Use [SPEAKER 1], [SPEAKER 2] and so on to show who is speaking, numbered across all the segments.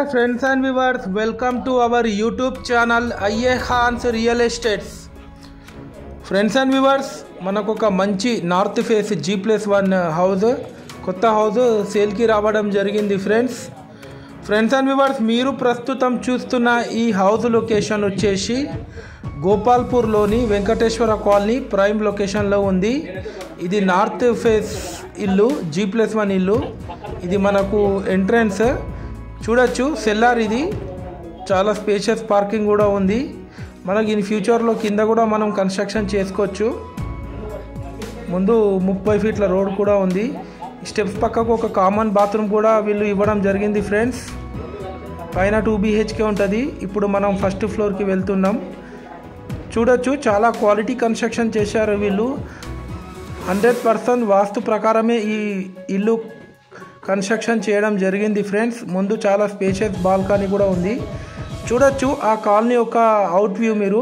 [SPEAKER 1] Hi friends and viewers, welcome to our YouTube channel IA Khans Real Estates. Friends and viewers, మనకు ఒక మంచి north face G+1 house కొత్త house sale కి రావడం జరిగింది friends and viewers, మీరు ప్రస్తుతం చూస్తున్న ఈ హౌస్ లొకేషన్ వచ్చేసి గోపాల్పూర్లోని వెంకటేశ్వర కాలనీ ప్రైమ్ లొకేషన్లో ఉంది. ఇది నార్త్ ఫేస్ ఇల్లు, G+1 ఇల్లు. ఇది మనకు ఎంట్రన్స్ చూడొచ్చు. సెల్లార్ ఇది చాలా స్పేషియస్ పార్కింగ్ కూడా ఉంది. మనకి ఇన్ ఫ్యూచర్లో కింద కూడా మనం కన్స్ట్రక్షన్ చేసుకోవచ్చు. ముందు 30 ఫీట్ల రోడ్ కూడా ఉంది. స్టెప్స్ పక్కకు ఒక కామన్ బాత్రూమ్ కూడా వీళ్ళు ఇవ్వడం జరిగింది ఫ్రెండ్స్. పైన 2 BHK ఉంటుంది. ఇప్పుడు మనం ఫస్ట్ ఫ్లోర్కి వెళ్తున్నాం. చూడొచ్చు, చాలా క్వాలిటీ కన్స్ట్రక్షన్ చేశారు వీళ్ళు. 100% వాస్తు ప్రకారమే ఈ ఇల్లు కన్స్ట్రక్షన్ చేయడం జరిగింది ఫ్రెండ్స్. ముందు చాలా స్పేషియస్ బాల్కనీ కూడా ఉంది. చూడొచ్చు ఆ కాలనీ యొక్క అవుట్ వ్యూ. మీరు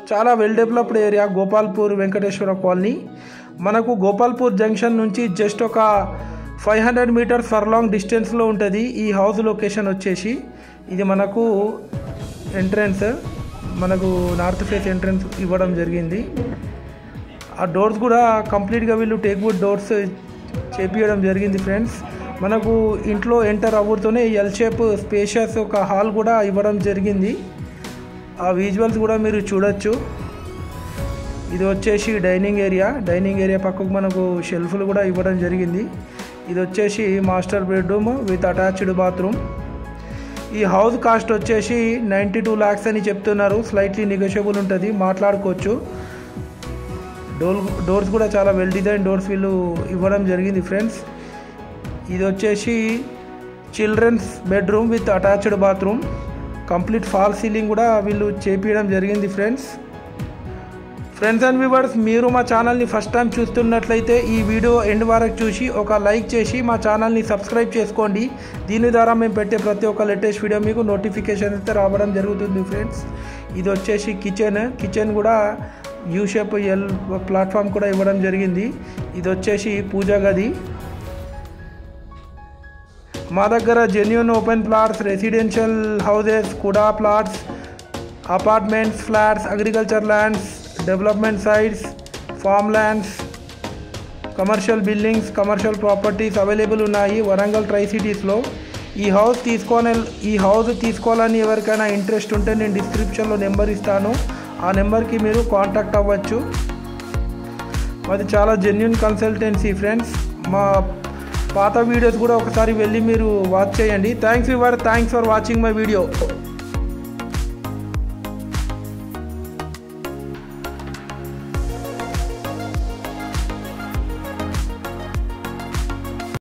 [SPEAKER 1] చాలా well developed area Gopalpur Venkateswara colony. మనకు గోపాల్పూర్ జంక్షన్ నుంచి జస్ట్ ఒక 500 మీటర్స్ ఫర్లాంగ్ డిస్టెన్స్లో ఉంటుంది ఈ హౌస్ లొకేషన్ వచ్చేసి. ఇది మనకు ఎంట్రన్స్, మనకు నార్త్ ఫేస్ ఎంట్రన్స్ ఇవ్వడం జరిగింది. ఆ డోర్స్ కూడా కంప్లీట్గా వీళ్ళు టేక్వుడ్ డోర్స్ చేపించడం జరిగింది ఫ్రెండ్స్. మనకు ఇంట్లో ఎంటర్ అవ్వతోనే ఎల్ షేప్ స్పేషియస్ ఒక హాల్ కూడా ఇవ్వడం జరిగింది. ఆ విజువల్స్ కూడా మీరు చూడొచ్చు. ఇది వచ్చేసి డైనింగ్ ఏరియా పక్కకు మనకు షెల్ఫ్లు కూడా ఇవ్వడం జరిగింది. ఇది వచ్చేసి master bedroom with attached bathroom. ఈ హౌస్ కాస్ట్ వచ్చేసి 92 lakhs అని చెప్తున్నారు. స్లైట్లీ నెగోషియబుల్ ఉంటుంది, మాట్లాడుకోవచ్చు. డోర్స్ కూడా చాలా వెల్ డిజైన్ డోర్స్ వీళ్ళు ఇవ్వడం జరిగింది ఫ్రెండ్స్. ఇది వచ్చేసి children's bedroom with attached bathroom. Complete false ceiling కూడా వీళ్ళు చేపించడం జరిగింది ఫ్రెండ్స్ అండ్ వ్యూవర్స్, మీరు మా ఛానల్ని ఫస్ట్ టైం చూస్తున్నట్లయితే ఈ వీడియో ఎండ్ వరకు చూసి ఒక లైక్ చేసి మా ఛానల్ని సబ్స్క్రైబ్ చేసుకోండి. దీని ద్వారా మేము పెట్టే ప్రతి ఒక్క లేటెస్ట్ వీడియో మీకు నోటిఫికేషన్ అయితే రావడం జరుగుతుంది ఫ్రెండ్స్. ఇది వచ్చేసి కిచెన్ కూడా యూ షేప్ ఎల్ ప్లాట్ఫామ్ కూడా ఇవ్వడం జరిగింది. ఇది వచ్చేసి పూజా గది. మా దగ్గర genuine open plots, residential houses, కుడా plots, apartments, flats, agriculture lands, development sites, farm lands, commercial buildings, commercial properties available ఉన్నాయి వరంగల్ ట్రై సిటీస్లో. ఈ హౌస్ తీసుకోవాలని ఎవరికైనా ఇంట్రెస్ట్ ఉంటే నేను డిస్క్రిప్షన్లో నెంబర్ ఇస్తాను. ఆ నెంబర్కి మీరు కాంటాక్ట్ అవ్వచ్చు. అది చాలా జెన్యూన్ కన్సల్టెన్సీ ఫ్రెండ్స్. మా పాత వీడియోస్ కూడా ఒకసారి వెళ్ళి మీరు వాచ్ చేయండి. Thanks for watching my video.